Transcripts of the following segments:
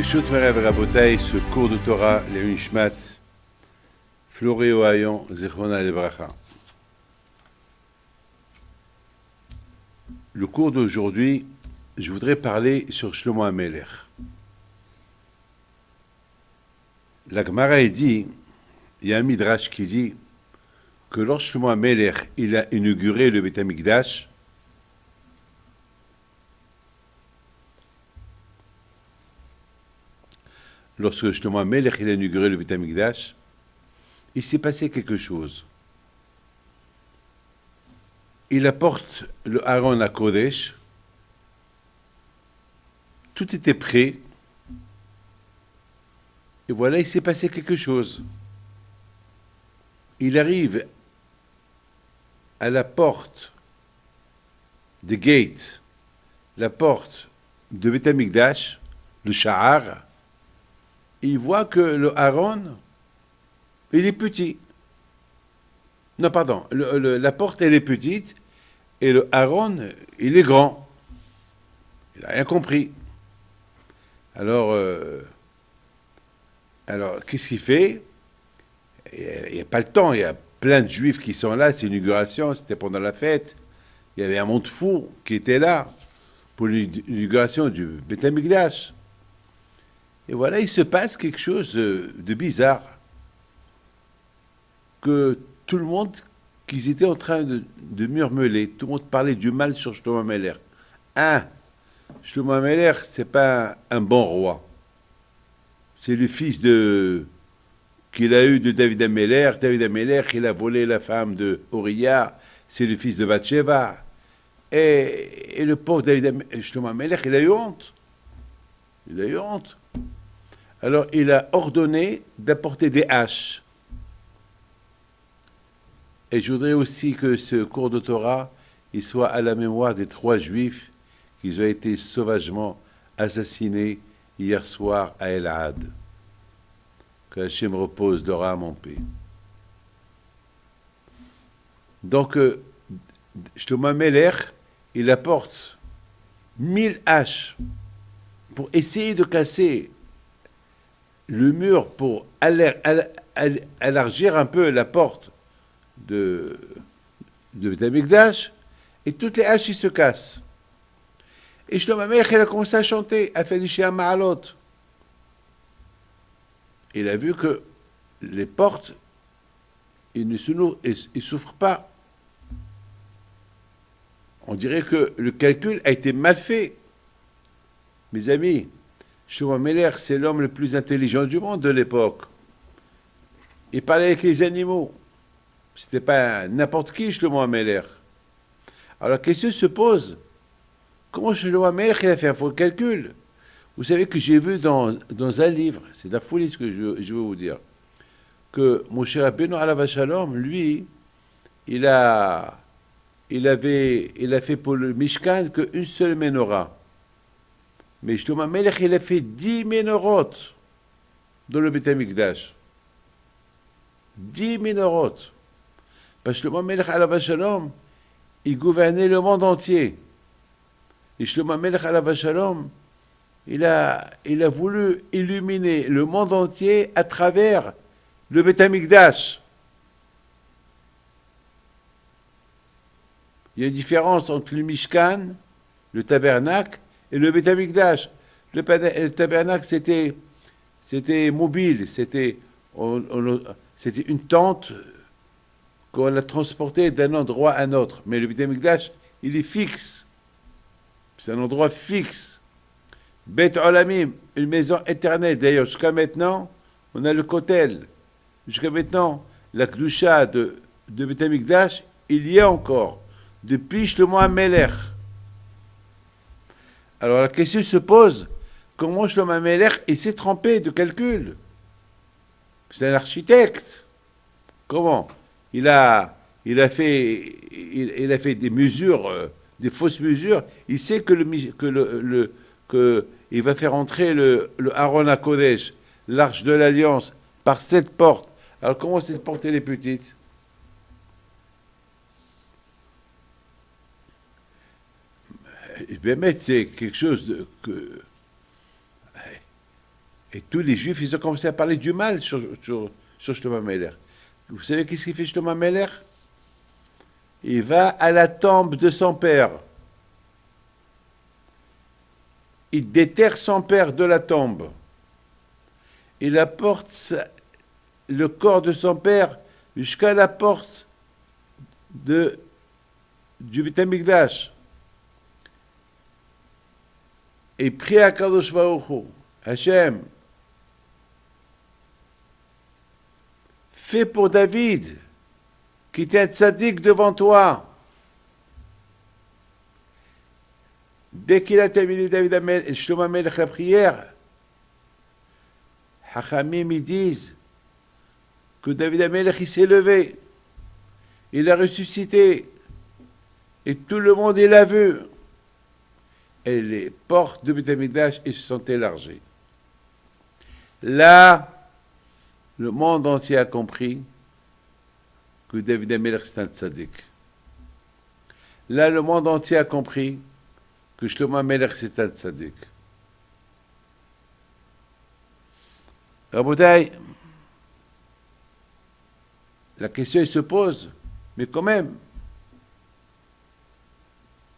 Bishut Merev Rabotai, ce cours de Torah, les Unishmat, Floré Ohayon, Zechrona Lebracha. Le cours d'aujourd'hui, je voudrais parler sur Shlomo HaMelech. La Gemara dit, il y a un midrash qui dit que lorsque Shlomo HaMelech il a inauguré le Beit HaMikdash, lorsque Shlomo HaMelech il a inauguré le Beit HaMikdash, il s'est passé quelque chose. Il apporte le Aaron à Kodesh, tout était prêt, et voilà, il s'est passé quelque chose. Il arrive à la porte des gates, la porte de Beit HaMikdash, le Sha'ar, et il voit que le Aaron, il est petit. Non, pardon, la porte, elle est petite, et le Aaron, il est grand. Il n'a rien compris. Alors, qu'est-ce qu'il fait? Il n'y a pas le temps, il y a plein de juifs qui sont là, c'est l'inauguration, c'était pendant la fête. Il y avait un monde fou qui était là pour l'inauguration du Beit HaMikdash. Et voilà, il se passe quelque chose de bizarre. Que tout le monde, qu'ils étaient en train de murmurer, tout le monde parlait du mal sur Shlomo HaMelech. Shlomo HaMelech, c'est pas un bon roi. C'est le fils qu'il a eu de David HaMelech. David HaMelech, il a volé la femme de Uriah. C'est le fils de Bathsheba. Et le pauvre Shlomo HaMelech, il a eu honte. Il a eu honte. Alors, il a ordonné d'apporter des haches. Et je voudrais aussi que ce cours de Torah, il soit à la mémoire des 3 juifs qui ont été sauvagement assassinés hier soir à Elad. Que Hachem repose leur âme en paix. Donc, Shlomo HaMelech, il apporte 1000 haches pour essayer de casser le mur, pour élargir un peu la porte de Beit HaMikdash, et toutes les haches, ils se cassent. Et Shlomo HaMelech, il a commencé à chanter, à faire du Shia Ma'alot. Il a vu que les portes, ils ne souffrent pas. On dirait que le calcul a été mal fait. Mes amis, Shlomo HaMelech, c'est l'homme le plus intelligent du monde de l'époque. Il parlait avec les animaux. C'était pas n'importe qui, Shlomo HaMelech. Alors la question se pose, comment Shlomo HaMelech il a fait un faux calcul? Vous savez que j'ai vu dans un livre, c'est de la folie ce que je veux vous dire, que Moshe Rabbeinu alav shalom, lui, il a fait pour le Mishkan qu'une seule menorah. Mais Shlomo HaMelech, il a fait 10 menorot dans le Beit HaMikdash. 10 menorot. Parce que Shlomo HaMelech alav shalom, il gouvernait le monde entier. Et Shlomo HaMelech alav shalom, il a voulu illuminer le monde entier à travers le Beit HaMikdash. Il y a une différence entre le Mishkan, le tabernacle, et le Beit HaMikdash. Le tabernacle, c'était mobile, c'était une tente qu'on a transportée d'un endroit à un autre. Mais le Beit HaMikdash, il est fixe. C'est un endroit fixe. Beit Olamim, une maison éternelle. D'ailleurs, jusqu'à maintenant, on a le Kotel. Jusqu'à maintenant, la Kedusha de Beit HaMikdash, il y a encore. Depuis Shlomo HaMelech. Alors la question se pose, comment Shlomo HaMelech il s'est trompé de calcul? C'est un architecte. Comment? Il a fait des mesures, des fausses mesures. Il sait que il va faire entrer le Aaron à Kodesh, l'arche de l'Alliance, par cette porte. Alors comment cette porte elle est petite? Bémet, c'est quelque chose Et tous les Juifs, ils ont commencé à parler du mal sur Shlomo Ameler. Vous savez qu'est-ce qu'il fait Shlomo Ameler? Il va à la tombe de son père. Il déterre son père de la tombe. Il apporte le corps de son père jusqu'à la porte du Beit HaMikdash. Et prie à Kadosh Baruch Hu, Hachem, fais pour David, qui était un tzaddik devant toi. Dès qu'il a terminé Shlomo Amelech la prière, Hachamim ils disent que David Amelech il s'est levé, il a ressuscité, et tout le monde il l'a vu. Et les portes de Beit HaMikdash se sont élargies. Là, le monde entier a compris que David Amelech c'est un tzaddik. Là, le monde entier a compris que Shlomo Amelech c'est un tzaddik. Rabotai, la question se pose, mais quand même,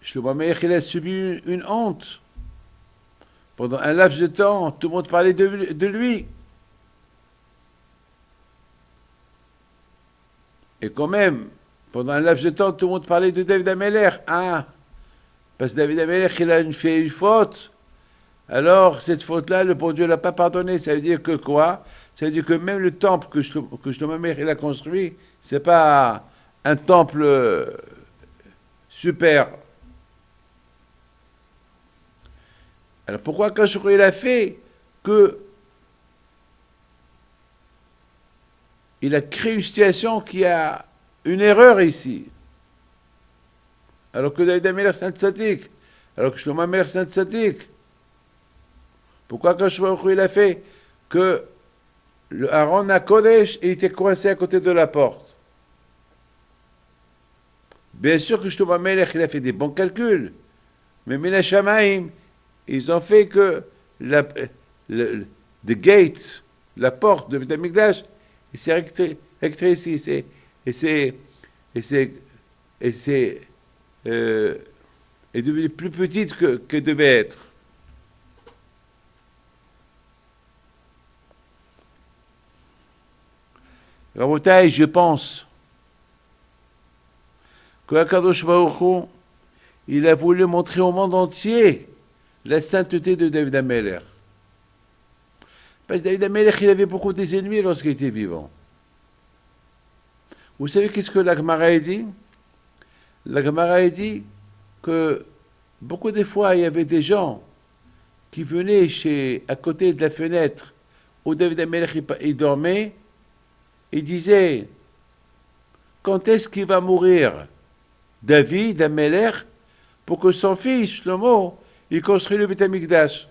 Shlomo Amelech il a subi une honte. Pendant un laps de temps, tout le monde parlait de lui. Et quand même, pendant un laps de temps, tout le monde parlait de David Amelech. Ah, parce que David Amelech, il a fait une faute. Alors, cette faute-là, le bon Dieu ne l'a pas pardonné. Ça veut dire que quoi? Ça veut dire que même le temple que Shlomo Amelech il a construit, ce n'est pas un temple super. Alors pourquoi quand il a fait que il a créé une situation qui a une erreur ici, alors que David Amelech c'est un tzaddik, alors que Shlomo Amelech c'est un tzaddik? Pourquoi quand il a fait que le Aaron à Kodesh il était coincé à côté de la porte? Bien sûr que Shlomo Amelech il a fait des bons calculs, mais Mina Shamayim ils ont fait que the gate, la porte de Beit HaMikdash, s'est rétrécie est devenue plus petite que devait être. Rabotai, je pense que Akadosh Baruch Hu, il a voulu montrer au monde entier la sainteté de David Amelech. Parce que David Amelech, il avait beaucoup des ennemis lorsqu'il était vivant. Vous savez qu'est-ce que la Gemara a dit? La Gemara a dit que beaucoup de fois, il y avait des gens qui venaient à côté de la fenêtre où David Amelech il dormait, et disaient, quand est-ce qu'il va mourir David Amelech pour que son fils, Shlomo, il construit le Beit HaMikdash.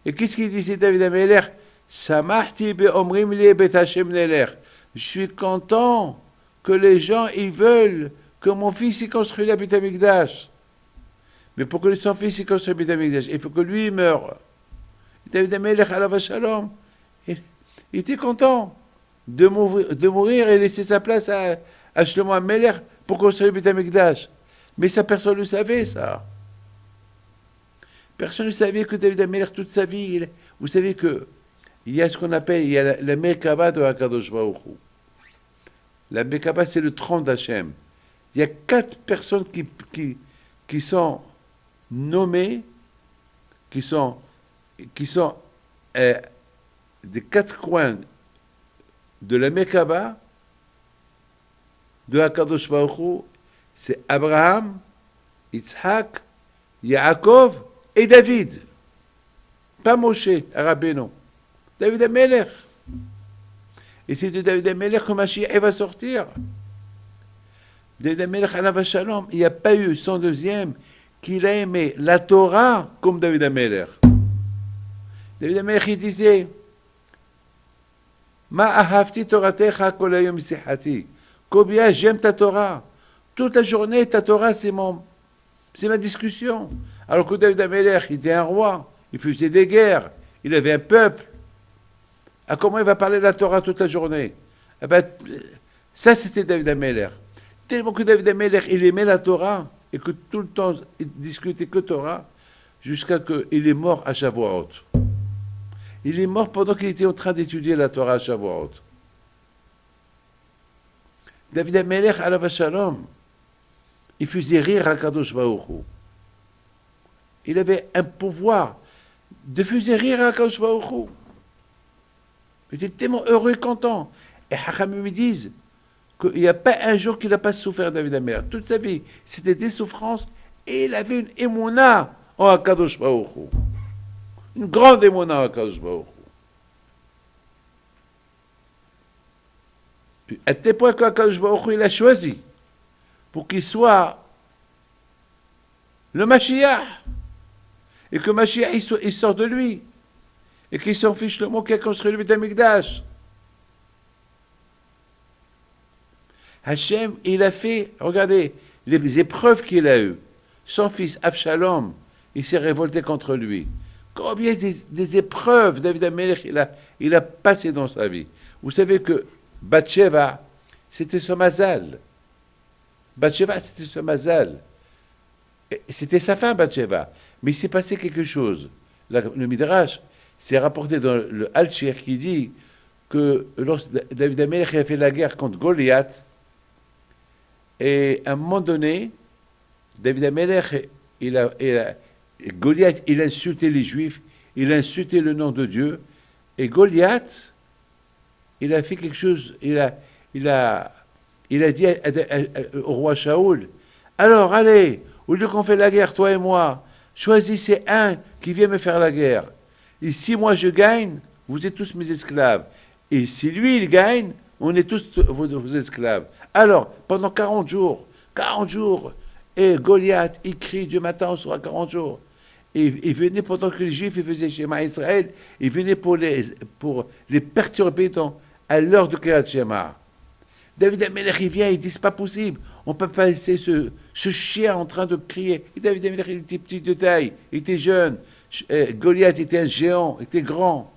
Et qu'est-ce qu'il disait David Amelech? Samachti be'omrim li bet Hashem nelech. Je suis content que les gens ils veulent que mon fils il construise le Beit HaMikdash. Mais pour que son fils il construise le Beit HaMikdash, il faut que lui il meure. David Amelech alav shalom, il était content de mourir et laisser sa place à Shlomo Amelech pour construire le Beit HaMikdash. Mais ça, personne ne le savait, ça. Personne ne savait que David Amelech, toute sa vie, vous savez que il y a ce qu'on appelle, il y a la Mekaba de Hakadosh Baruch Hu. La Mekaba, c'est le trône d'Hachem. Il y a 4 personnes qui sont nommées, qui sont des 4 coins de la Mekaba de Hakadosh Baruch Hu. C'est Abraham, Yitzhak, Yaakov et David. Pas Moshe, Rabbeinu. David Amelech. Et c'est de David Amelech que Mashiach va sortir. David Amelech, alav shalom, il n'y a pas eu son deuxième qu'il a aimé la Torah comme David Amelech. David Amelech, il disait, Ma ahavti toratecha kol hayom sihati. Combien j'aime ta Torah. Toute la journée, ta Torah, c'est ma discussion. Alors que David Amelech, il était un roi, il faisait des guerres, il avait un peuple. Ah, comment il va parler de la Torah toute la journée? Eh ben, ça, c'était David Ameller. Tellement que David Ameller, il aimait la Torah, et que tout le temps, il discutait que Torah, jusqu'à qu'il est mort à Shavuot. Il est mort pendant qu'il était en train d'étudier la Torah à Shavuot. David Ameller, alav shalom, il faisait rire à Kadosh Baruch Hu. Il avait un pouvoir de faire rire à Kadosh Baruch Hu. Il était tellement heureux et content. Et Hachamim me disent qu'il n'y a pas un jour qu'il n'a pas souffert, David Ameller. Toute sa vie, c'était des souffrances et il avait une émouna en Akadosh Baruch Hu. Une grande émouna en Akadosh Baruch Hu. À tel point qu'Akadosh Baruch Hu, il a choisi pour qu'il soit le Mashiach et que Mashiach il sort de lui et qu'il s'en fiche le mot qui a construit le Beth Amikdash. Hachem, il a fait, regardez, les épreuves qu'il a eues. Son fils Avshalom, il s'est révolté contre lui. Combien des épreuves David Amelech il a passé dans sa vie. Vous savez que Bathsheba, c'était son mazal. Bathsheba, c'était son mazal. C'était sa femme, Bathsheba. Mais il s'est passé quelque chose. Le Midrash s'est rapporté dans le Alchir qui dit que lorsque David Amelech a fait la guerre contre Goliath, et à un moment donné, David Amelech, Goliath, il a insulté les Juifs, il a insulté le nom de Dieu, et Goliath, il a fait quelque chose, il a dit au roi Shaoul, alors allez, au lieu qu'on fait la guerre, toi et moi, choisissez un qui vient me faire la guerre. Et si moi je gagne, vous êtes tous mes esclaves. Et si lui il gagne, on est tous vos esclaves. Alors, pendant 40 jours, et Goliath, il crie du matin au soir 40 jours. Et il venait pendant que les Juifs ils faisaient Shema Israël, il venait pour les perturber à l'heure de Kriyat Shema. David Amelech, il vient, il dit, c'est pas possible, on ne peut pas laisser ce chien en train de crier. Et David Amelech, il était petit de taille, il était jeune. Goliath était un géant, il était grand.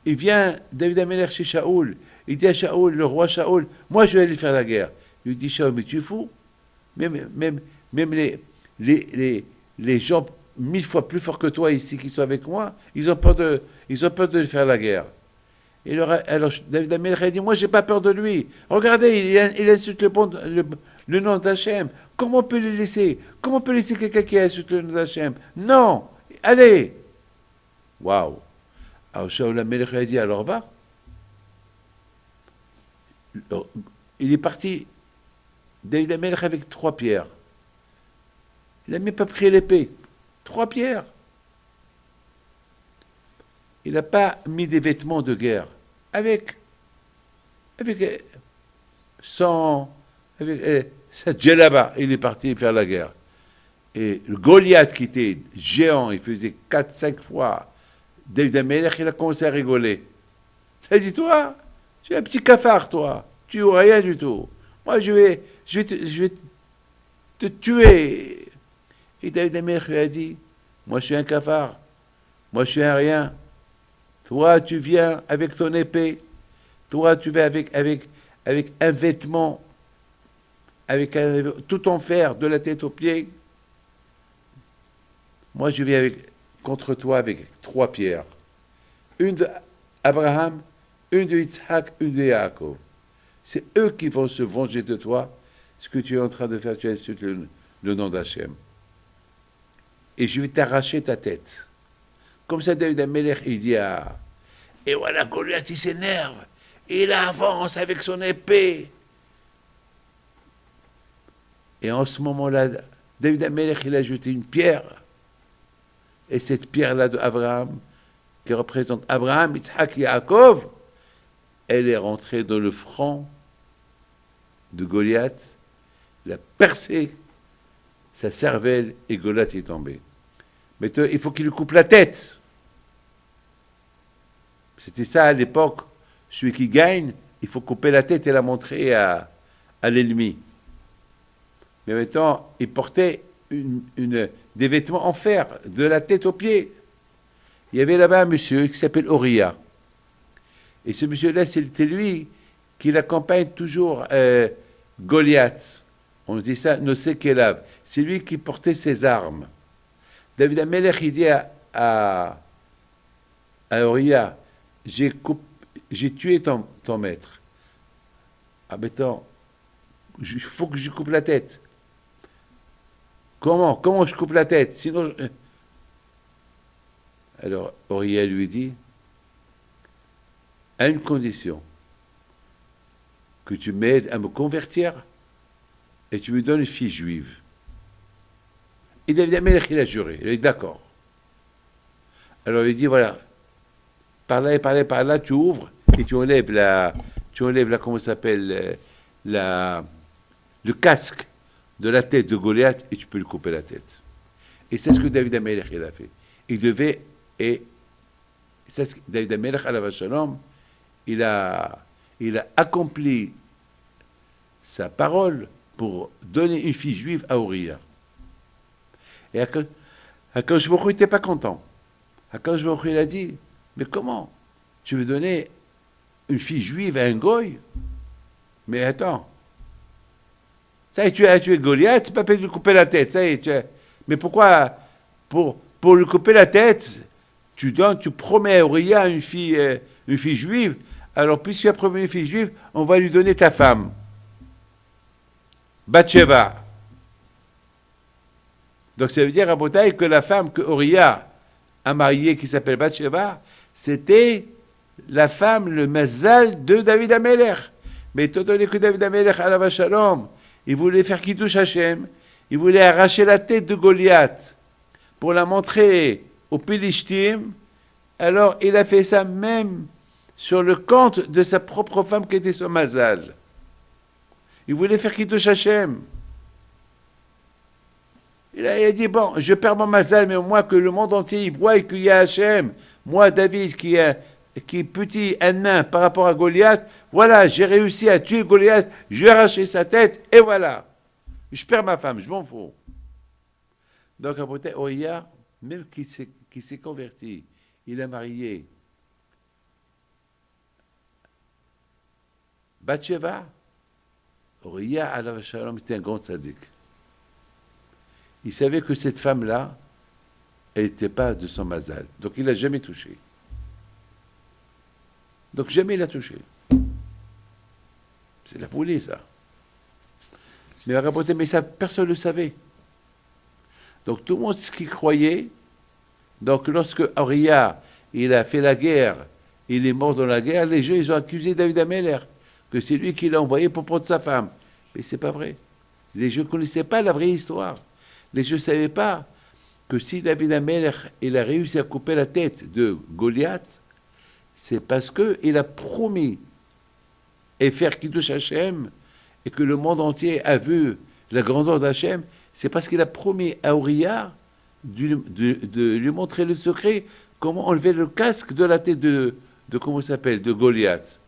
Il vient, David Amelech, chez Shaoul. Il dit à Shaoul, le roi Shaoul, moi je vais aller faire la guerre. Il lui dit, Shaoul, mais tu es fou? Même les gens 1000 fois plus forts que toi ici qui sont avec moi, ils ont peur de faire la guerre. Et alors David Amelech a dit, moi j'ai pas peur de lui. Regardez, il insulte le nom d'Hachem. Comment on peut le laisser? Comment on peut laisser quelqu'un qui insulte le nom d'Hachem? Non, allez. Waouh. Alors Shaoul Amelech a dit, alors va. Il est parti, David Amelech, avec 3 pierres. Il n'a même pas pris l'épée. 3 pierres. Il n'a pas mis des vêtements de guerre. Avec sa djellaba, il est parti faire la guerre. Et le Goliath, qui était géant, il faisait 4-5 fois, David Amelech, il a commencé à rigoler. Il a dit, toi, tu es un petit cafard, toi. Tu n'as rien du tout. Moi, je vais te tuer. Et David Amelech lui a dit, moi, je suis un cafard. Moi, je suis un rien. Toi, tu viens avec ton épée. Toi, tu vas avec un vêtement, tout en fer, de la tête aux pieds. Moi, je viens contre toi avec 3 pierres. Une d'Abraham, une de Yitzhak, une de Yaakov. C'est eux qui vont se venger de toi. Ce que tu es en train de faire, tu insultes le nom d'Hachem. Et je vais t'arracher ta tête. Comme ça, David Amelech, il dit et voilà, Goliath, il s'énerve. Il avance avec son épée. Et en ce moment-là, David Amelech, il a jeté une pierre. Et cette pierre-là d'Abraham, qui représente Abraham, Yitzhak, Yaakov, elle est rentrée dans le front de Goliath, il a percé sa cervelle et Goliath est tombé. Mais il faut qu'il lui coupe la tête. C'était ça à l'époque. Celui qui gagne, il faut couper la tête et la montrer à l'ennemi. Mais maintenant, il portait des vêtements en fer, de la tête aux pieds. Il y avait là-bas un monsieur qui s'appelle Oria. Et ce monsieur-là, c'était lui qui l'accompagne toujours Goliath. On dit ça, Nosekelav. C'est lui qui portait ses armes. David Amelech, il dit à Oria, j'ai tué ton maître. Ah, mais attends, il faut que je coupe la tête. Comment je coupe la tête? Sinon, Alors, Oria lui dit, à une condition, que tu m'aides à me convertir et tu me donnes une fille juive. Et David Amelech, il a juré. Il a dit d'accord. Alors il dit voilà, par là, tu ouvres et tu enlèves comment ça s'appelle, le casque de la tête de Goliath et tu peux lui couper la tête. Et c'est ce que David Amelech il a fait. Il devait, et c'est ce que David Amelech, alav shalom, il a accompli sa parole pour donner une fille juive à Uriah. Et Akadosh Baruch Hu n'était pas content. Akadosh Baruch Hu, il a dit, mais comment tu veux donner une fille juive à un goy? Mais attends, ça y est, tu as tué Goliath, c'est pas peine de lui couper la tête, ça y est, mais pourquoi, pour lui couper la tête, tu promets à Uriah une fille juive, alors puisque tu as promis une fille juive, on va lui donner ta femme, Bathsheba. Donc ça veut dire à Botaï que la femme que Uriah a mariée, qui s'appelle Bathsheba, c'était la femme, le mazal de David Amelech. Mais étant donné que David Amelech, alav shalom, il voulait faire Kiddush Hashem, il voulait arracher la tête de Goliath pour la montrer aux Pilishtim, alors il a fait ça même sur le compte de sa propre femme qui était son mazal. Il voulait faire Kiddush Hashem. Il a dit, bon, je perds mon mazal, mais au moins que le monde entier il voit qu'il y a Hachem. Moi, David, qui est petit, un nain par rapport à Goliath, voilà, j'ai réussi à tuer Goliath, je lui ai arraché sa tête, et voilà. Je perds ma femme, je m'en fous. Donc, après, Oya, même qui s'est converti, il a marié Bathsheba. Oya, alav shalom, était un grand tzaddik. Il savait que cette femme-là, elle n'était pas de son mazal. Donc il ne l'a jamais touchée. Donc jamais il l'a touchée. C'est la folie, ça. Mais ça, personne ne le savait. Donc tout le monde ce qu'il croyait. Donc lorsque Uriah, il a fait la guerre, il est mort dans la guerre, les gens ils ont accusé David Amelech, que c'est lui qui l'a envoyé pour prendre sa femme. Mais c'est pas vrai. Les gens ne connaissaient pas la vraie histoire. Les gens ne savaient pas que si David Amelech il a réussi à couper la tête de Goliath, c'est parce qu'il a promis et faire Kiddush Hashem et que le monde entier a vu la grandeur d'Hachem, c'est parce qu'il a promis à Uriah de lui montrer le secret, comment enlever le casque de la tête de comment ça s'appelle, de Goliath.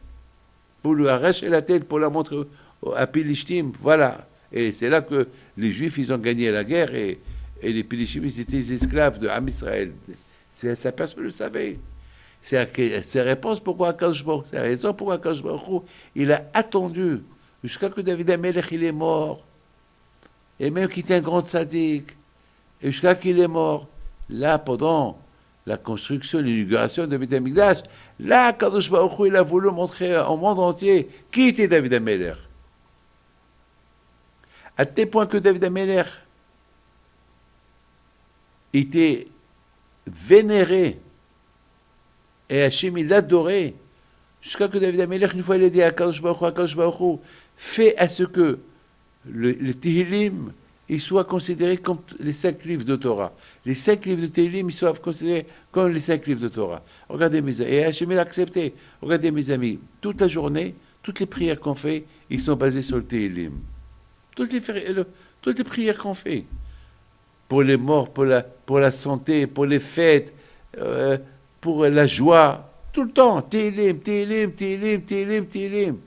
Pour lui arracher la tête, pour la montrer à Pilishtim, voilà. Et c'est là que les Juifs, ils ont gagné la guerre et les Pilishtim, ils étaient les esclaves de Am Israël. Ça, personne ne le savait. C'est la réponse pourquoi Akadosh Baruch Hu, c'est la raison pourquoi Akadosh Baruch Hu, il a attendu jusqu'à que David Amelech il est mort. Et même qu'il était un grand tzaddik. Et jusqu'à qu'il est mort. Là, pendant la construction, l'inauguration de Beth Amikdash, là, Akadosh Baruch Hu, il a voulu montrer au monde entier qui était David Amelech. À tel point que David Amelech était vénéré et Hachem il l'adorait jusqu'à que David Amelech une fois il a dit à Akadosh Baruch Hu, fais à ce que le Tehillim il soit considéré comme les 5 livres de Torah. Les 5 livres de Tehillim ils soient considérés comme les 5 livres de Torah. Regardez mes amis, et Hachem il a accepté. Regardez mes amis, toute la journée, toutes les prières qu'on fait, ils sont basées sur le Tehillim. Toutes les prières qu'on fait, pour les morts, pour la santé, pour les fêtes, pour la joie, tout le temps, Tehillim, Tehillim, Tehillim, Tehillim, Tehillim.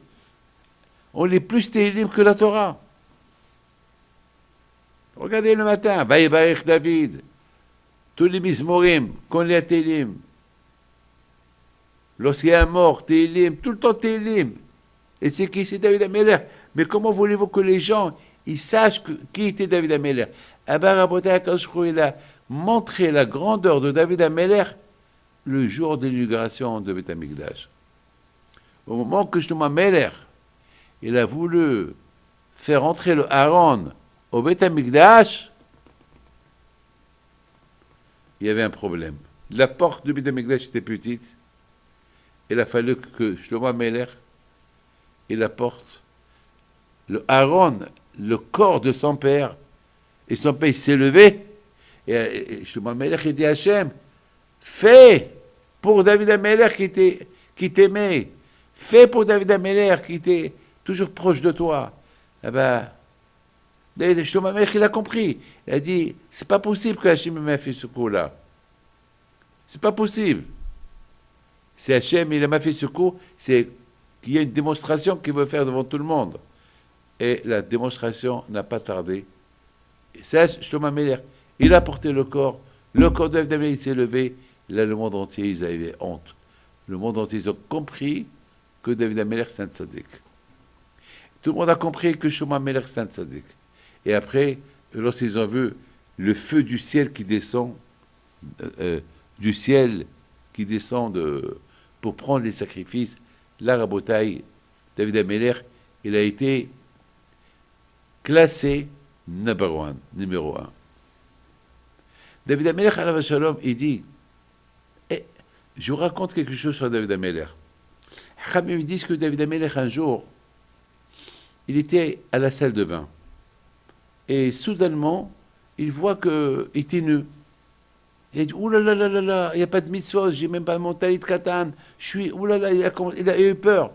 On lit plus Tehillim que la Torah. Regardez le matin, Vayevarech David. tous les Mizmorim, qu'on les Télim, lorsqu'il y a un mort, Télim, tout le temps Télim. Et c'est qui? C'est David Ameller. Mais comment voulez-vous que les gens ils sachent qui était David Ameller? Ah ben, Rabotai Akadosh Baruch Hu, il a montré la grandeur de David Ameller le jour de l'inauguration de Beth Amikdash. Au moment que Shlomo Ameller, il a voulu faire entrer le Aaron au Beth Amikdash, il y avait un problème. La porte du Beth Amikdash était petite. Il a fallu que Shlomo Ameller il apporte le Aaron, le corps de son père, et son père s'est levé, et Shlomo Ameler il dit à Hachem, fais pour David Ameler qui t'aimait, fais pour David Ameler qui était toujours proche de toi. Eh ben, Shlomo Ameler il a compris, il a dit, c'est pas possible que Hachem m'ait fait ce coup-là, c'est pas possible. Si Hachem il m'a fait ce coup, c'est qu'il y a une démonstration qu'il veut faire devant tout le monde. Et la démonstration n'a pas tardé. Et ça, Shlomo Ameler, il a porté le corps de David Ameler, il s'est levé, là le monde entier, ils avaient honte. Le monde entier, ils ont compris que David Ameler, c'est un tzaddik. Tout le monde a compris que Shlomo Ameler, c'est un tzaddik. Et après, lorsqu'ils ont vu le feu du ciel qui descend, pour prendre les sacrifices, là, Rabotai, David Ameler, il a été classé numéro un. David Ameler, alav shalom, il dit, je vous raconte quelque chose sur David Ameler. Ils disent que David Ameler, un jour, il était à la salle de bain. Et soudainement, il voit qu'il était nu. Il a dit, oulala, là, là, là, il n'y a pas de mitzvot, j'ai même pas mon talit katan, je suis, oulala, il a eu peur.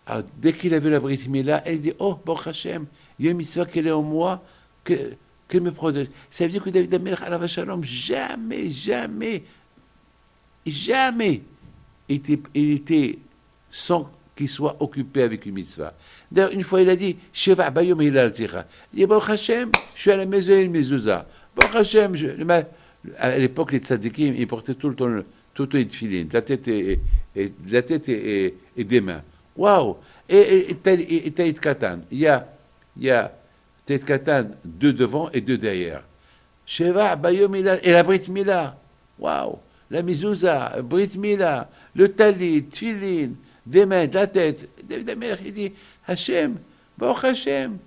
Alors, dès qu'il a vu la Brit Mila, elle dit, oh, Baruch Hashem, il y a une mitzvah qui est en moi, qu'elle me protège. Ça veut dire que David Ameler, alav shalom, jamais, il était sans qu'il soit occupé avec une mitzvah. D'ailleurs, une fois, il a dit, Sheva bayom hilal tira. Il dit, Baruch Hashem, je suis à la maison, il mezouza. Baruch Hashem, à l'époque, les tzadikim, ils portaient tout le temps une tefilin, de la tête et des mains. Waouh! Et Taït Katan. Il y a Taït Katan, 2 devant et 2 derrière. Sheva, Bayom Mila, et la Brit Mila. Waouh! La mizouza, Brit Mila, le talit, tefilin, des mains, de la tête. David Ameler, il dit, Hashem, Baruch Hashem,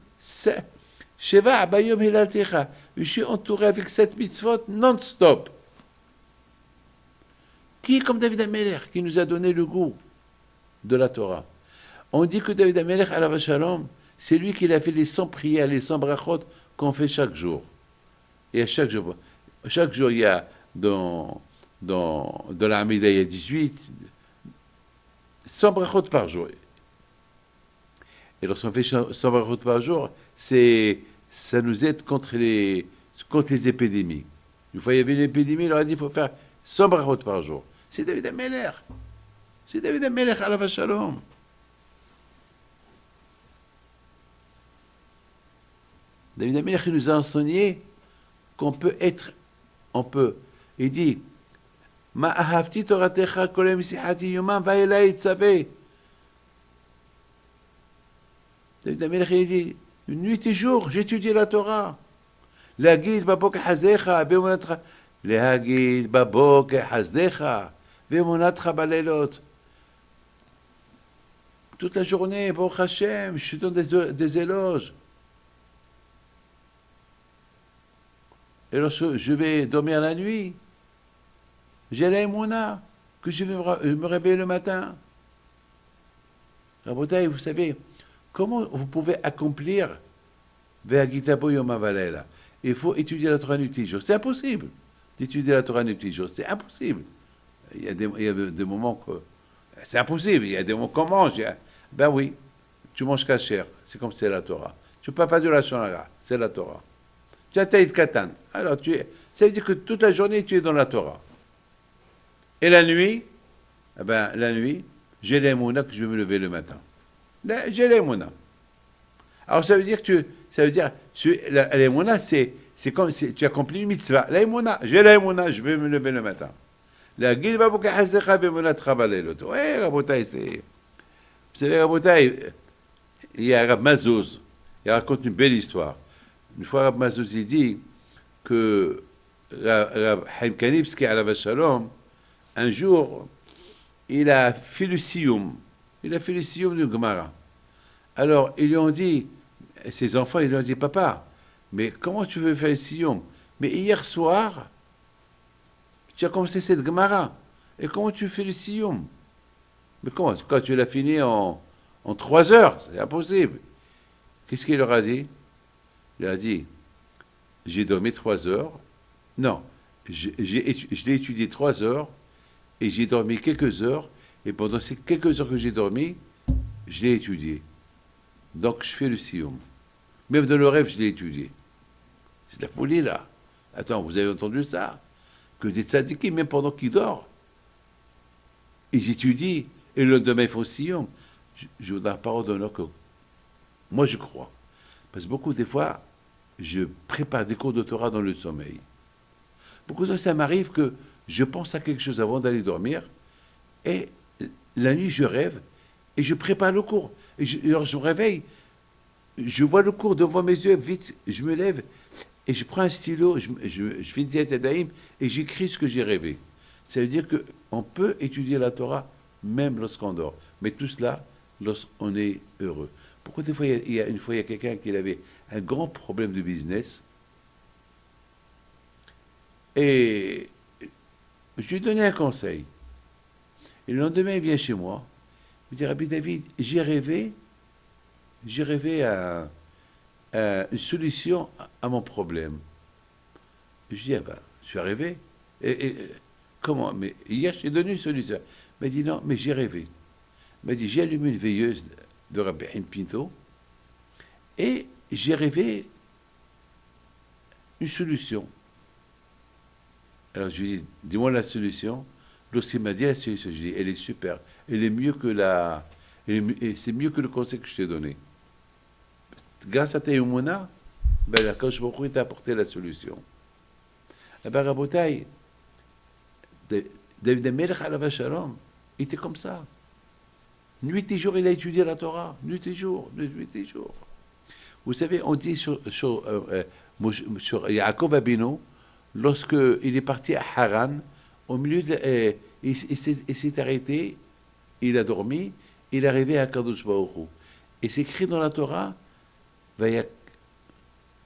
Sheva, Bayom Hilal Techa. Je suis entouré avec 7 mitzvot non-stop. Qui est comme David Ameler, qui nous a donné le goût de la Torah? On dit que David Ameler, alav shalom, c'est lui qui a fait les 100 prières, les 100 brachot qu'on fait chaque jour. Et à chaque jour, il y a dans la Hamida, il y a 18, 100 brachot par jour. Et lorsqu'on fait 100 brachot par jour, ça nous aide contre les épidémies. Une fois, il y avait une épidémie, il leur a dit qu'il faut faire 100 brachot par jour. C'est David Ameler. C'est David Ameler, alav shalom. David Ameler, il nous a enseigné qu'on peut être, il dit, Ma ahavti toratecha kolem sihati yomam vaelai tzaveh. David Ameler, il dit, nuit et jour, j'étudie la Torah. L'agid babok hazecha ve'emunatcha. L'agid babok hazecha ve'emunatcha balelot. Toute la journée, Baruch Hashem, je te donne des éloges. Et lorsque je vais dormir la nuit, j'ai la émouna, que je vais me réveiller le matin. Rabotai, vous savez, comment vous pouvez accomplir Ve'agitabo Yom Havalela? Il faut étudier la Torah nuit et jour. C'est impossible d'étudier la Torah nuit et jour. C'est impossible. Il y a des moments que... C'est impossible. Il y a des moments qu'on mange. Ben oui, tu manges kasher. C'est comme c'est la Torah. Tu ne peux pas dire la Shonara. C'est la Torah. Tu as Taït Katan. Alors, ça veut dire que toute la journée, tu es dans la Torah. Et la nuit, la nuit, j'ai l'émouna que je vais me lever le matin. J'ai l'émouna. Alors, ça veut dire l'émouna, c'est c'est comme si tu accomplis une mitzvah. L'aïmouna, j'ai l'aïmouna, je vais me lever le matin. La guilde va beaucoup hasdecha b'emouna trabalel. Ouais, Rabotai, c'est. Vous savez, Rabotai, il y a Rab Mazouz, il raconte une belle histoire. Une fois, Rab Mazouz, il dit que Rab Haïm Kanivski, alav shalom, un jour, il a fait le siyum. Il a fait le siyum du Gemara. Alors, ils lui ont dit, ses enfants, ils lui ont dit, papa, mais comment tu veux faire le siyum? Mais hier soir, tu as commencé cette Gemara. Et comment tu fais le siyum? Mais comment? Quand tu l'as fini en 3 heures, c'est impossible. Qu'est-ce qu'il leur a dit? Il a dit, j'ai dormi 3 heures. Non, je l'ai étudié 3 heures et j'ai dormi quelques heures. Et pendant ces quelques heures que j'ai dormi, je l'ai étudié. Donc je fais le siyum. Même dans le rêve, je l'ai étudié. C'est de la folie là. Attends, vous avez entendu ça? Que des tzadikim, même pendant qu'ils dorment, ils étudient et le lendemain ils font siyum. Je vous donne la parole d'honneur que moi je crois. Parce que beaucoup des fois, je prépare des cours de Torah dans le sommeil. Beaucoup de fois, ça m'arrive que je pense à quelque chose avant d'aller dormir et la nuit je rêve et je prépare le cours. Alors je me réveille, je vois le cours devant mes yeux, vite, je me lève et je prends un stylo, je fais une diète Adaïm et j'écris ce que j'ai rêvé. Ça veut dire qu'on peut étudier la Torah même lorsqu'on dort. Mais tout cela lorsqu'on est heureux. Pourquoi des fois, une fois, il y a quelqu'un qui avait un grand problème de business et je lui ai donné un conseil. Et le lendemain, il vient chez moi, il me dit, Rabbi David, j'ai rêvé à une solution à mon problème. Je dis, ah ben, tu as rêvé? Comment? Mais hier, je t'ai donné une solution. Il m'a dit, non, mais j'ai rêvé. Il m'a dit, j'ai allumé une veilleuse de Rabbi Haïm Pinto et j'ai rêvé une solution. Alors je lui ai dit, dis-moi la solution. Lorsqu'il m'a dit la solution, je lui ai dit, elle est super. Elle est mieux que c'est mieux que le conseil que je t'ai donné. Grâce à ta Yumuna, ben là, quand je me t'a apporté la solution. Eh bien, Rabotai, David Melech alav shalom, il était comme ça. Nuit et jour, il a étudié la Torah. Nuit et jour, nuit et jour. Vous savez, on dit sur Yaakov Abino, lorsqu'il est parti à Haran, au milieu il s'est arrêté, il a dormi, il est arrivé à Kadosh Baruch Hu. Et c'est écrit dans la Torah,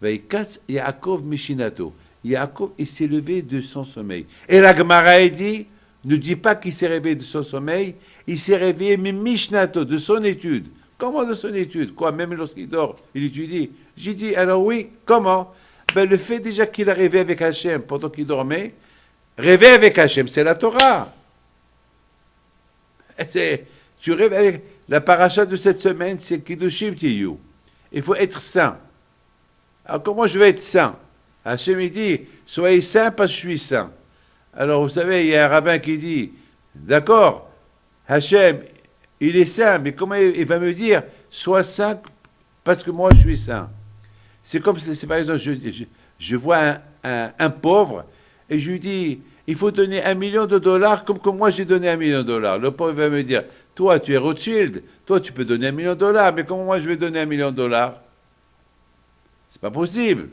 Vaikatz Yaakov Mishinato. Yaakov, il s'est levé de son sommeil. Et la Gemara dit, ne dis pas qu'il s'est réveillé de son sommeil, il s'est réveillé, mais Mishnato, de son étude. Comment de son étude? Quoi, même lorsqu'il dort, il étudie. J'ai dit, alors oui, comment? Ben, le fait déjà qu'il a rêvé avec Hachem pendant qu'il dormait, rêver avec Hachem, c'est la Torah. Tu rêves avec la paracha de cette semaine, c'est Kiddushim Tiyu. Il faut être saint. Alors comment je vais être saint? Hachem il dit, soyez saint parce que je suis saint. Alors vous savez, il y a un rabbin qui dit, d'accord, Hachem, il est saint, mais comment il va me dire, sois saint parce que moi je suis saint? C'est comme, c'est par exemple, je vois un pauvre et je lui dis, il faut donner $1 million comme que moi j'ai donné $1 million. Le pauvre va me dire, toi tu es Rothschild, toi tu peux donner $1 million, mais comment moi je vais donner $1 million? C'est pas possible.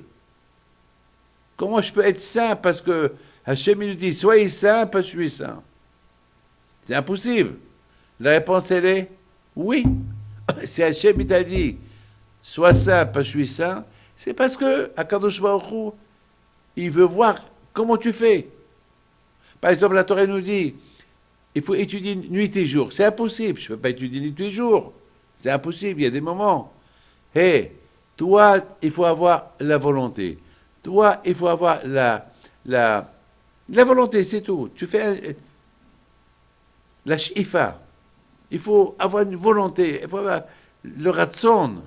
Comment je peux être saint parce que Hachem il nous dit, soyez saint parce que je suis saint? C'est impossible. La réponse elle est, oui. Si Hachem il t'a dit, sois saint parce que je suis saint, c'est parce que Akadosh Baruch Hu, il veut voir comment tu fais. Par exemple, la Torah nous dit, il faut étudier nuit et jour. C'est impossible. Je ne peux pas étudier nuit et jour. C'est impossible. Il y a des moments. Hé, toi, il faut avoir la volonté. Toi, il faut avoir la volonté, c'est tout. Tu fais la shifa. Il faut avoir une volonté. Il faut avoir le ratson.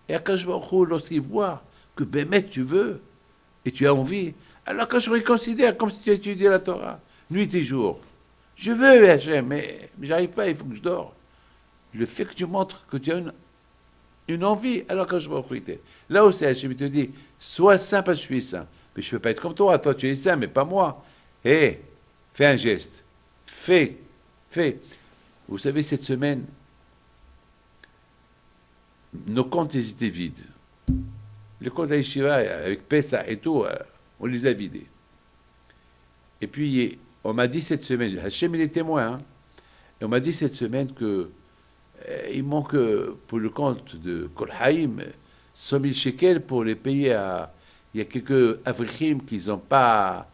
Et Akadosh Baruch Hu, lorsqu'il voit que Bémet, tu veux, et tu as envie, alors que je reconsidère comme si tu étudiais la Torah, nuit et jour. Je veux, Hachem, mais j'arrive pas, il faut que je dors. Le fait que tu montres que tu as une envie, alors que je me recrutais. Là où c'est Hachem, il te dit, sois saint parce que je suis saint. Mais je ne peux pas être comme toi tu es saint, mais pas moi. Hé, fais un geste. Fais. Vous savez, cette semaine, nos comptes ils étaient vides. Les comptes d'Aïshiva, avec Pessah et tout, on les a vidés. Et puis, on m'a dit cette semaine, Hachem il est témoin, hein, et on m'a dit cette semaine que il manque pour le compte de Kol Haïm 100 000 shekels pour les payer à... Il y a quelques Avrichim qu'ils n'ont pas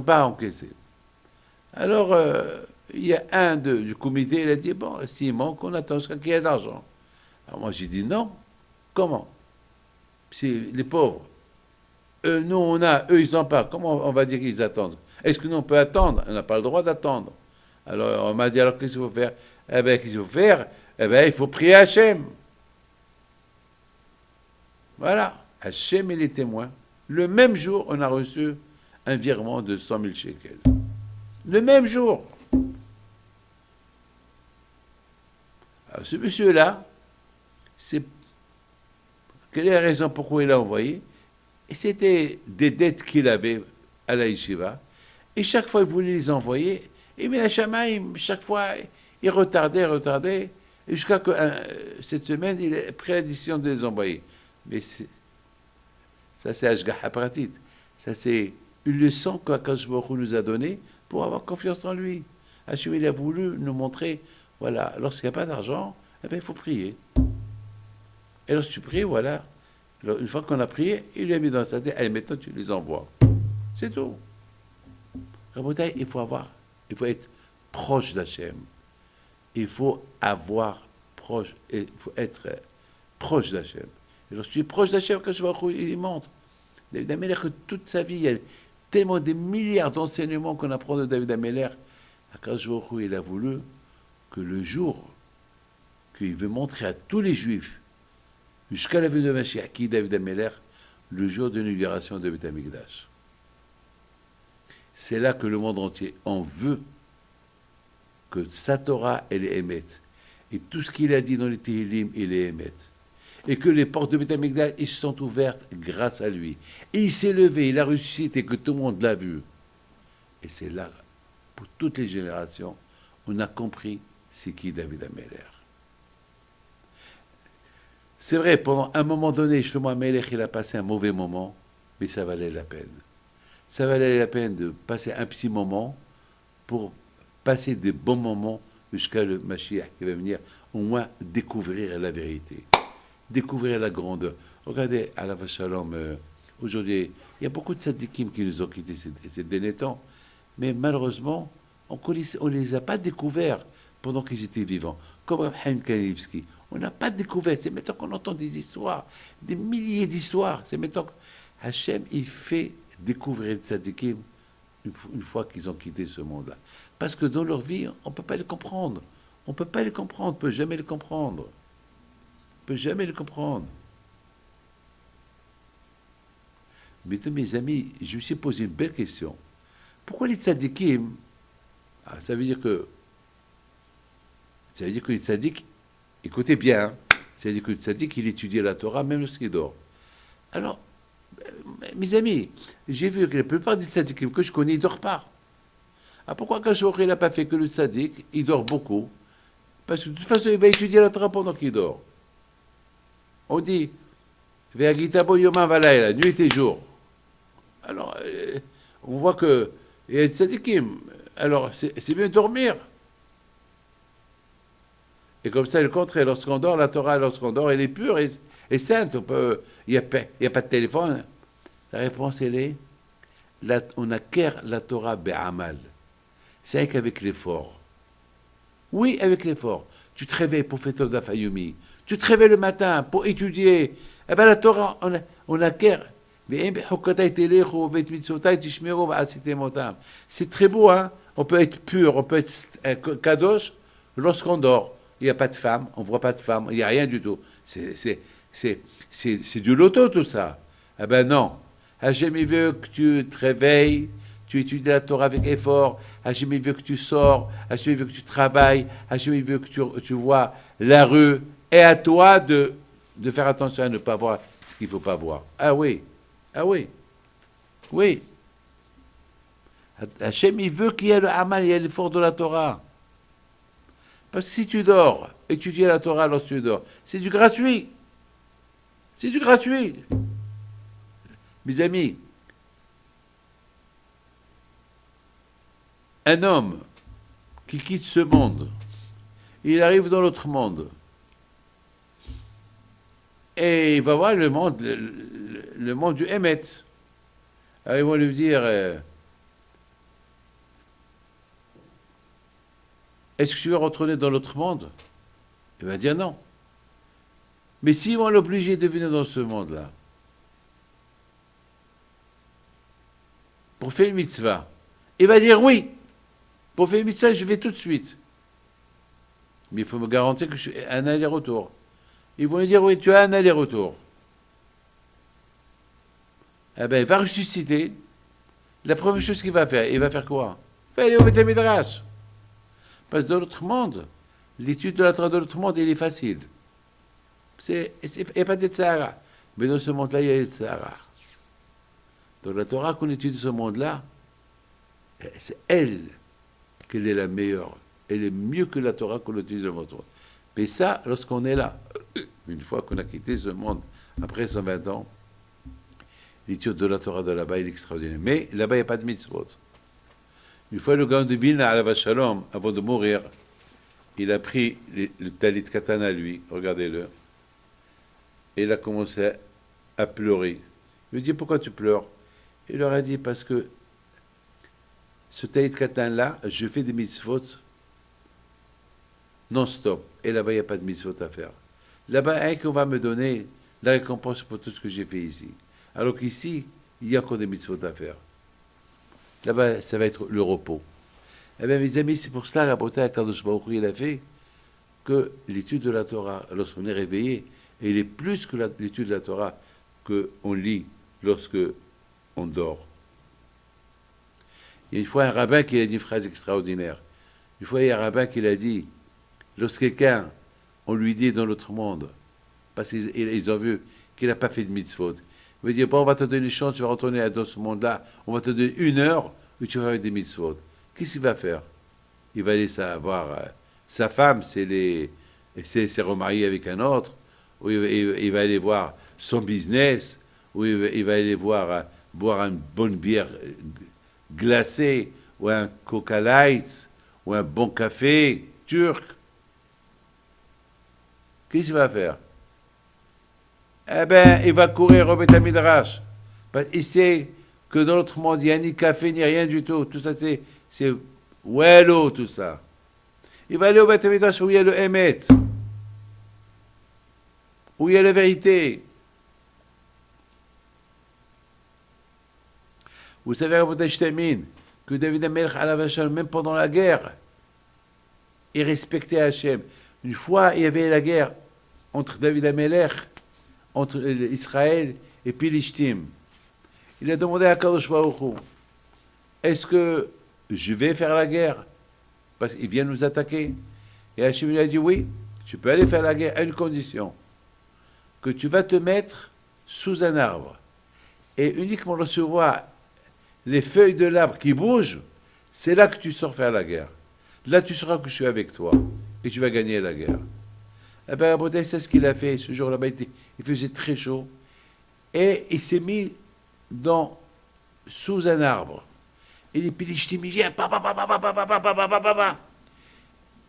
encaissé. Alors, il y a un du comité, il a dit, bon, s'il manque, on attend jusqu'à qu'il y ait de l'argent. Alors moi, j'ai dit, non. Comment? C'est les pauvres. Nous, on a, eux, ils n'ont pas. Comment on va dire qu'ils attendent? Est-ce que nous, on peut attendre? On n'a pas le droit d'attendre. Alors, on m'a dit, alors, qu'est-ce qu'il faut faire? Eh bien, qu'est-ce qu'il faut faire? Eh bien, il faut prier Hachem. Voilà. Hachem et les témoins. Le même jour, on a reçu un virement de 100 000 shekels. Le même jour. Alors, ce monsieur-là, quelle est la raison pourquoi il l'a envoyé? Et c'était des dettes qu'il avait à la yeshiva. Et chaque fois, il voulait les envoyer. Et Mina Shamaim, chaque fois, il retardait. Et jusqu'à que cette semaine, il a pris la décision de les envoyer. Mais ça, c'est Ashgaha Pratit. Ça, c'est une leçon qu'Akadosh Baruch Hu nous a donnée pour avoir confiance en lui. Hachem, il a voulu nous montrer, voilà, lorsqu'il n'y a pas d'argent, eh bien, il faut prier. Et lorsque tu pries, voilà, une fois qu'on a prié, il lui a mis dans sa tête, allez, maintenant tu les envoies. C'est tout. Rabotai, il faut être proche d'Hachem. Il faut être proche d'Hachem. Et lorsque tu es proche d'Hachem, quand je vois il montre. David Ameller, que toute sa vie, il y a tellement des milliards d'enseignements qu'on apprend de David Ameller. Akadosh Baruch Hu, il a voulu que le jour qu'il veut montrer à tous les Juifs, jusqu'à la venue de Mashiach, qui est David Ameller, le jour de l'inauguration de Beth Amikdash. C'est là que le monde entier en veut que sa Torah, elle est émette. Et tout ce qu'il a dit dans les Tehillim, il est émette. Et que les portes de Beth Amikdash, ils se sont ouvertes grâce à lui. Et il s'est levé, il a ressuscité, que tout le monde l'a vu. Et c'est là, pour toutes les générations, on a compris c'est qui David Ameller. C'est vrai, pendant un moment donné, Shlomo Ameler, il a passé un mauvais moment, mais ça valait la peine. Ça valait la peine de passer un petit moment pour passer des bons moments jusqu'à le Mashiach qui va venir, au moins découvrir la vérité, découvrir la grandeur. Regardez, à la Shalom, aujourd'hui, il y a beaucoup de tzadikim qui nous ont quittés ces derniers temps, mais malheureusement, on ne les a pas découverts pendant qu'ils étaient vivants, comme Chaim Kanivsky. On n'a pas découvert. C'est maintenant qu'on entend des histoires, des milliers d'histoires. C'est maintenant que Hachem, il fait découvrir les tzadikim une fois qu'ils ont quitté ce monde-là. Parce que dans leur vie, on ne peut pas les comprendre. On ne peut pas les comprendre, on ne peut jamais les comprendre. On ne peut jamais les comprendre. Mais mes amis, je me suis posé une belle question. Pourquoi les tzadikim, ça veut dire que les tzadiks, écoutez bien, c'est-à-dire que le tzaddik, il étudie la Torah même lorsqu'il dort. Alors, mes amis, j'ai vu que la plupart des tzaddikim que je connais, ils ne dorment pas. Pourquoi quand il n'a pas fait que le tzaddik, il dort beaucoup? Parce que de toute façon, il va étudier la Torah pendant qu'il dort. On dit, Ve'agitabo yoma valayla, nuit et jour. Alors, on voit que il y a des tzaddikim. Alors, c'est bien de dormir. Et comme ça, le contraire, lorsqu'on dort, la Torah, lorsqu'on dort, elle est pure et sainte. Il n'y a pas de téléphone. La réponse, elle est, on acquiert la Torah be'amal. C'est qu'avec l'effort. Oui, avec l'effort. Tu te réveilles pour faire ton dafayumi. Tu te réveilles le matin pour étudier. Eh bien, la Torah, on acquiert. C'est très beau, hein? On peut être pur, on peut être kadosh lorsqu'on dort. Il n'y a pas de femme, on ne voit pas de femme, il n'y a rien du tout. C'est du loto tout ça. Eh ben non. Hachem il veut que tu te réveilles, tu étudies la Torah avec effort. Hachem il veut que tu sors, Hachem il veut que tu travailles, Hachem il veut que tu vois la rue Et à toi de faire attention à ne pas voir ce qu'il ne faut pas voir. Ah oui, ah oui, oui. Hachem, il veut qu'il y ait le Haman, il y ait l'effort de la Torah. Parce que si tu dors, étudier la Torah lorsque tu dors, c'est du gratuit. C'est du gratuit. Mes amis, un homme qui quitte ce monde, il arrive dans l'autre monde, et il va voir le monde, le monde du Hémet. Alors ils vont lui dire, est-ce que tu veux retourner dans l'autre monde? Il va dire non. Mais s'ils vont l'obliger de venir dans ce monde-là, pour faire une mitzvah, il va dire oui. Pour faire une mitzvah, je vais tout de suite. Mais il faut me garantir que je fais un aller-retour. Ils vont lui dire oui, tu as un aller-retour. Eh bien, il va ressusciter. La première chose qu'il va faire quoi? Il va aller au Beth Midrash. Parce que dans l'autre monde, l'étude de la Torah de l'autre monde, il est facile. Il n'y a pas de Tzahara. Mais dans ce monde-là, il y a le Tzahara. Dans la Torah qu'on étudie ce monde-là, c'est elle qu'elle est la meilleure. Elle est mieux que la Torah qu'on étudie dans notre monde. Mais ça, lorsqu'on est là, une fois qu'on a quitté ce monde, après 120 ans, l'étude de la Torah de là-bas, il est extraordinaire. Mais là-bas, il n'y a pas de mitzvot. Une fois, le Gaon de Vilna, à la Shalom, avant de mourir, il a pris le talit katan à lui, regardez-le, et il a commencé à pleurer. Il lui dit, pourquoi tu pleures? Il leur a dit, parce que ce talit katan-là, je fais des mitzvot non-stop. Et là-bas, il n'y a pas de mitzvot à faire. Là-bas, un qu'on va me donner la récompense pour tout ce que j'ai fait ici. Alors qu'ici, il y a encore des mitzvot à faire. Là-bas, ça va être le repos. Eh bien, mes amis, c'est pour cela, la beauté à Kadosh Baruch Hu, il a fait que l'étude de la Torah, lorsqu'on est réveillé, elle est plus que l'étude de la Torah qu'on lit lorsque on dort. Il y a une fois un rabbin qui a dit une phrase extraordinaire. Une fois, il y a un rabbin qui l'a dit, lorsque quelqu'un, on lui dit dans l'autre monde, parce qu'ils ont vu qu'il n'a pas fait de mitzvot, il va dire, bon, on va te donner une chance, tu vas retourner dans ce monde-là, on va te donner 1 heure où tu vas faire des mitzvot. Qu'est-ce qu'il va faire? Il va aller savoir sa femme, c'est remarié avec un autre, ou il va aller voir son business, ou il va aller voir, boire une bonne bière glacée, ou un Coca Light, ou un bon café turc. Qu'est-ce qu'il va faire? Eh bien, il va courir au Beth Midrash. Parce qu'il sait que dans l'autre monde, il n'y a ni café, ni rien du tout. Tout ça, c'est wello, tout ça. Il va aller au Beth Midrash où il y a le Emet, où il y a la vérité. Vous savez, Rabbi Shtemim, que David Amelech, même pendant la guerre, il respectait Hachem. Une fois, il y avait la guerre entre David Amelech, entre Israël et Pilishtim. Il a demandé à Kadosh Baruch Hu, est-ce que je vais faire la guerre parce qu'il vient nous attaquer? Et Hachem lui a dit, oui, tu peux aller faire la guerre à une condition, que tu vas te mettre sous un arbre et uniquement recevoir les feuilles de l'arbre qui bougent, c'est là que tu sors faire la guerre. Là, tu sauras que je suis avec toi et tu vas gagner la guerre. Eh bien, Rabbi, c'est ce qu'il a fait. Ce jour-là, il faisait très chaud. Et il s'est mis sous un arbre. Et les Pilishtim, il vient,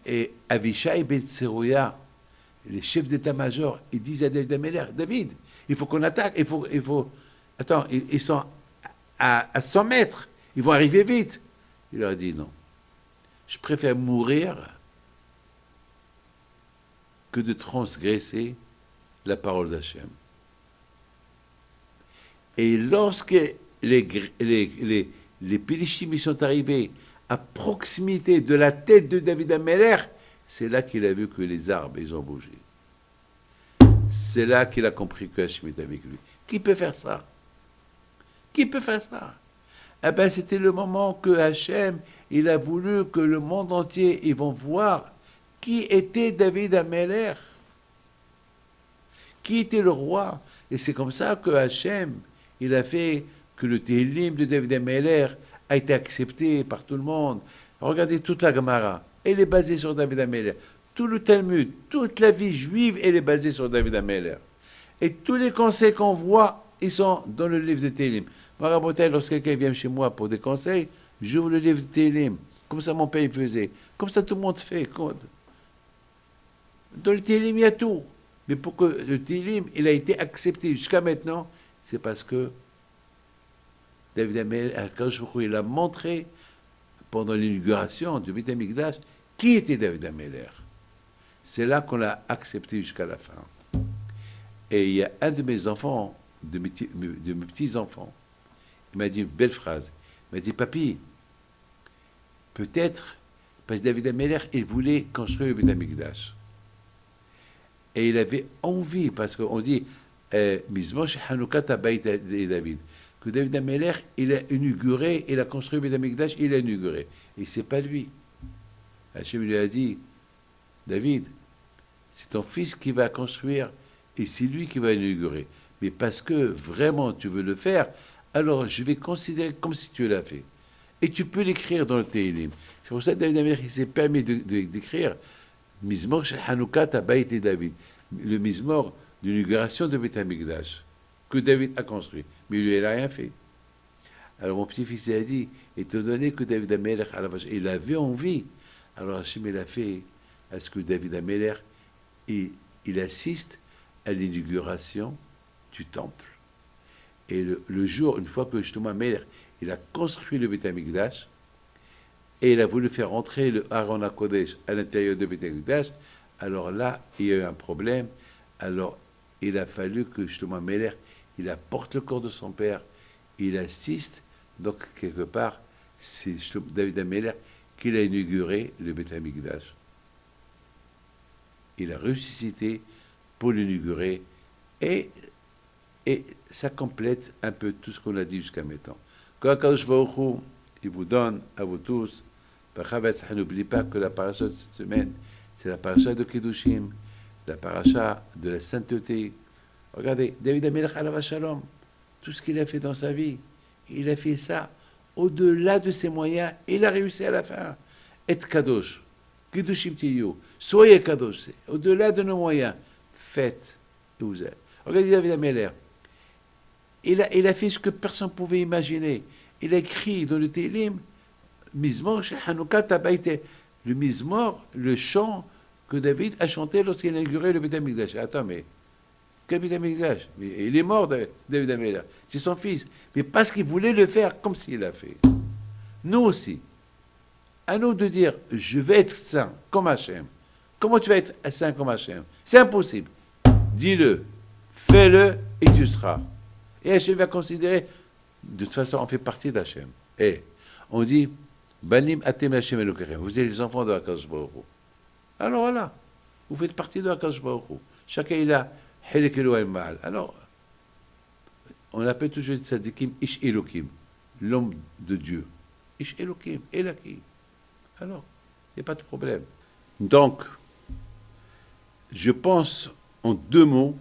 et Avishai ben Tserouya, les chefs d'état-major, ils disent à David Amelech, David, il faut qu'on attaque, il faut... Attends, ils sont à 100 mètres, ils vont arriver vite. Il leur a dit non. Je préfère mourir que de transgresser la parole d'Hachem. Et lorsque les Pilishtim sont arrivés à proximité de la tête de David Amelech, c'est là qu'il a vu que les arbres, ils ont bougé. C'est là qu'il a compris que Hachem est avec lui. Qui peut faire ça? Qui peut faire ça? Eh bien, c'était le moment que Hachem, il a voulu que le monde entier, ils vont voir qui était David Amelech. qui était le roi. Et c'est comme ça que Hachem, il a fait que le Tehillim de David Ameller a été accepté par tout le monde. Regardez toute la Gemara, elle est basée sur David Ameller. Tout le Talmud, toute la vie juive, elle est basée sur David Ameller. Et tous les conseils qu'on voit, ils sont dans le livre de Tehillim. Moi, Rabotai, lorsque quelqu'un vient chez moi pour des conseils, j'ouvre le livre de Tehillim. Comme ça, mon père il faisait. Comme ça, tout le monde fait. Dans le Tehillim, il y a tout. Mais pour que le Tehillim, il a été accepté jusqu'à maintenant, c'est parce que David Ameller, il a montré pendant l'inauguration du Beit HaMikdash qui était David Ameller. C'est là qu'on l'a accepté jusqu'à la fin. Et il y a un de mes enfants, de mes petits-enfants, il m'a dit une belle phrase. Il m'a dit, papy, peut-être, parce que David Ameller, il voulait construire le Beit HaMikdash. Et il avait envie, parce qu'on dit, Mizmosh Hanoukat Habayit David, que David Ameller, il a inauguré, il a construit le Beit HaMikdash, il a inauguré. Et c'est pas lui. Hachem lui a dit, David, c'est ton fils qui va construire, et c'est lui qui va inaugurer. Mais parce que vraiment tu veux le faire, alors je vais considérer comme si tu l'as fait. Et tu peux l'écrire dans le Tehillim. C'est pour ça que David Ameller s'est permis d'écrire Mizmor Shel Hanoukat Habayit David, le Mizmor de l'inauguration de Beit HaMikdash, que David a construit. Mais lui, il n'a rien fait. Alors mon petit-fils a dit, étant donné que David Ameller, il avait envie, alors Hachem, il a fait à ce que David Ameller, il assiste à l'inauguration du temple. Et le jour, une fois que justement Ameller, il a construit le Beit HaMikdash, et il a voulu faire entrer le Aaron HaKodesh à l'intérieur du Beit HaMikdash, alors là, il y a eu un problème. Alors, il a fallu que justement Ameller, il apporte le corps de son père, il assiste, donc quelque part, c'est David Ameller qui a inauguré le Beit HaMikdash. Il a ressuscité pour l'inaugurer, et ça complète un peu tout ce qu'on a dit jusqu'à maintenant. Quand Akadosh Baruch Hu, il vous donne à vous tous, n'oublie pas que la paracha de cette semaine, c'est la paracha de Kiddushim, la paracha de la sainteté. Regardez, David Ameller Alav Shalom, tout ce qu'il a fait dans sa vie, il a fait ça au-delà de ses moyens, et il a réussi à la fin. Et Kadosh, Kiddushim Tiyu, soyez Kadosh, au-delà de nos moyens, faites et vous êtes. Regardez David Ameller, il a fait ce que personne ne pouvait imaginer. Il a écrit dans le Tehillim, Mizmor Shel Hanoukat Habayit, le Mizmor, le chant que David a chanté lorsqu'il a inauguré le Beit HaMikdash. Attends, mais quel Beit HaMikdash? Il est mort, David Ameller. C'est son fils. Mais parce qu'il voulait le faire comme s'il l'a fait. Nous aussi. À nous de dire, je vais être saint comme Hachem. Comment tu vas être saint comme Hachem? C'est impossible. Dis-le, fais-le et tu seras. Et Hachem va considérer, de toute façon, on fait partie d'Hachem. Et on dit, Banim atem Hachem Elokeichem. Vous êtes les enfants de Akadosh Baruch Hu. Alors voilà, vous faites partie de Akadosh Baruch Hu. Chacun il a Helek Elohim Ma'al. Alors, on appelle toujours les tzadikim Ish Elokim, l'homme de Dieu. Ish Elokim, Elaki. Alors, il n'y a pas de problème. Donc, je pense en deux mots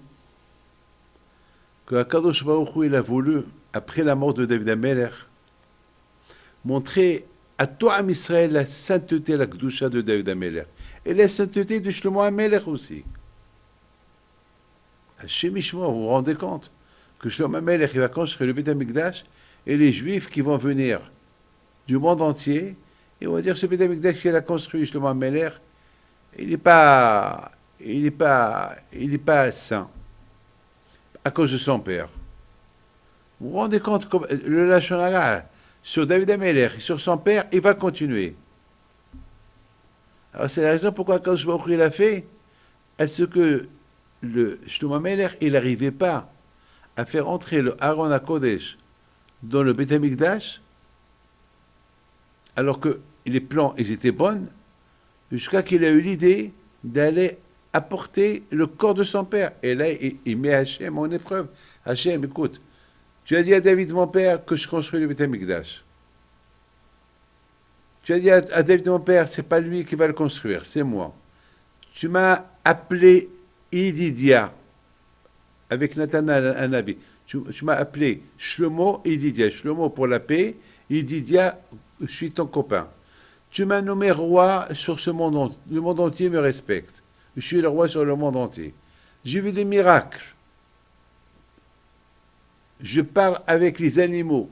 que Akadosh Baruch Hu, il a voulu, après la mort de David Ameller, montrer à tout Am Israël la sainteté, la Kedusha de David Ameller. Et la sainteté de Shlomo Ameller aussi. Hachem Yishmor, vous vous rendez compte que Shlomo Ameller, il va construire le Beit HaMikdash, et les Juifs qui vont venir du monde entier, et on va dire ce Beit HaMikdash qu'il a construit, Shlomo Ameller, il n'est pas saint, à cause de son père. Vous vous rendez compte, comme le Lachon Hara, sur David Ameller et sur son père, il va continuer. Alors c'est la raison pourquoi Akadosh Baruch Hu il a fait, à ce que le Shlomo Ameller, il n'arrivait pas à faire entrer le Aaron HaKodesh dans le Beit HaMikdash, alors que les plans, ils étaient bons, jusqu'à qu'il a eu l'idée d'aller apporter le corps de son père. Et là, il met Hachem en épreuve. Hachem, écoute, tu as dit à David, mon père, que je construis le Beit HaMikdash. Tu as dit à David, mon père, c'est pas lui qui va le construire, c'est moi. Tu m'as appelé Ididia. avec Nathan Hanavi. Tu m'as appelé Shlomo Ididia. Shlomo pour la paix, Ididia, je suis ton copain. Tu m'as nommé roi sur ce monde, le monde entier me respecte. Je suis le roi sur le monde entier. J'ai vu des miracles. Je parle avec les animaux.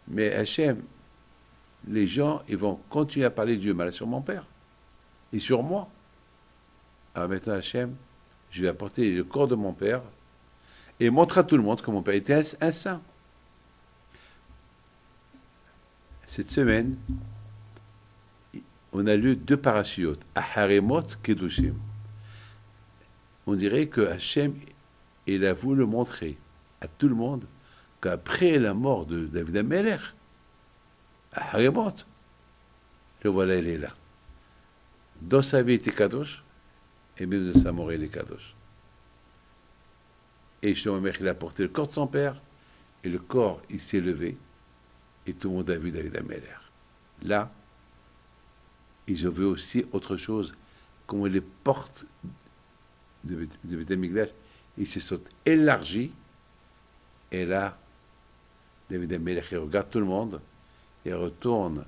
Mais Hachem, les gens, ils vont continuer à parler de Dieu mal sur mon père et sur moi. Alors maintenant, Hachem, je vais apporter le corps de mon père et montrer à tout le monde que mon père était un saint. Cette semaine, on a lu 2 parachiotes, Aharemot, Kedushim. On dirait que Hachem, il a voulu montrer à tout le monde qu'après la mort de David Amelech, Aharemot, le voilà, il est là. Dans sa vie, il était Kadosh, et même de sa mort, il est Kadosh. Et Shlomo Melech, il a porté le corps de son père, et le corps, il s'est levé, et tout le monde a vu David Amelech. Là, ils ont vu aussi autre chose, comment les portes de Beth Amikdash, ils se sont élargis, et là, David Amelech, il regarde tout le monde, il retourne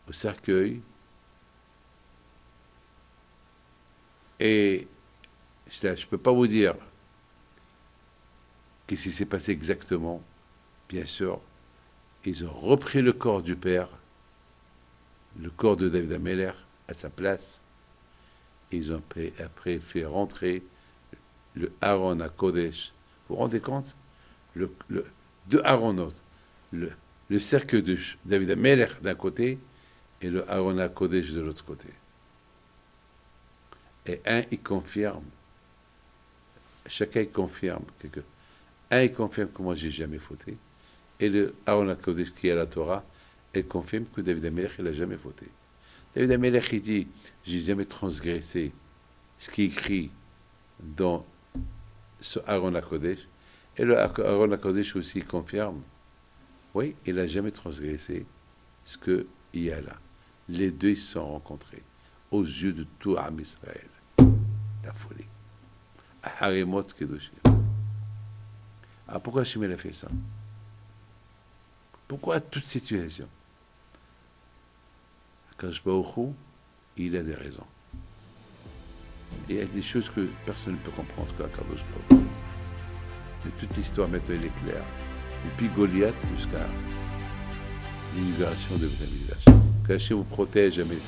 au cercueil, et je ne peux pas vous dire qu'est-ce qui s'est passé exactement. Bien sûr, ils ont repris le corps du père, le corps de David Amelech, à sa place. Ils ont après fait rentrer le Aaron à Kodesh. Vous vous rendez compte? Deux Aaronot. Le cercle de David Amelech d'un côté et le Aaron à Kodesh de l'autre côté. Et il confirme, chacun confirme, il confirme que moi j'ai jamais fauté, et le Aaron à Kodesh qui est à la Torah, elle confirme que David Amelech il n'a jamais fauté. David Amelech il dit, j'ai jamais transgressé ce qui est écrit dans ce Aaron à Kodesh, et le Aaron à Kodesh aussi confirme, oui, il n'a jamais transgressé ce qu'il y a là. Les deux se sont rencontrés aux yeux de tout Am Israël. La folie. Harimot Kedoshim. Alors pourquoi Hachem a fait ça? Pourquoi toute situation? Akadosh Baruch Hu, il a des raisons. Et il y a des choses que personne ne peut comprendre qu'Akadosh Baruch Hu. Mais toute l'histoire maintenant elle est claire. Depuis Goliath jusqu'à l'inauguration de Beth Amikdash. Que Hachem vous protège, Amen.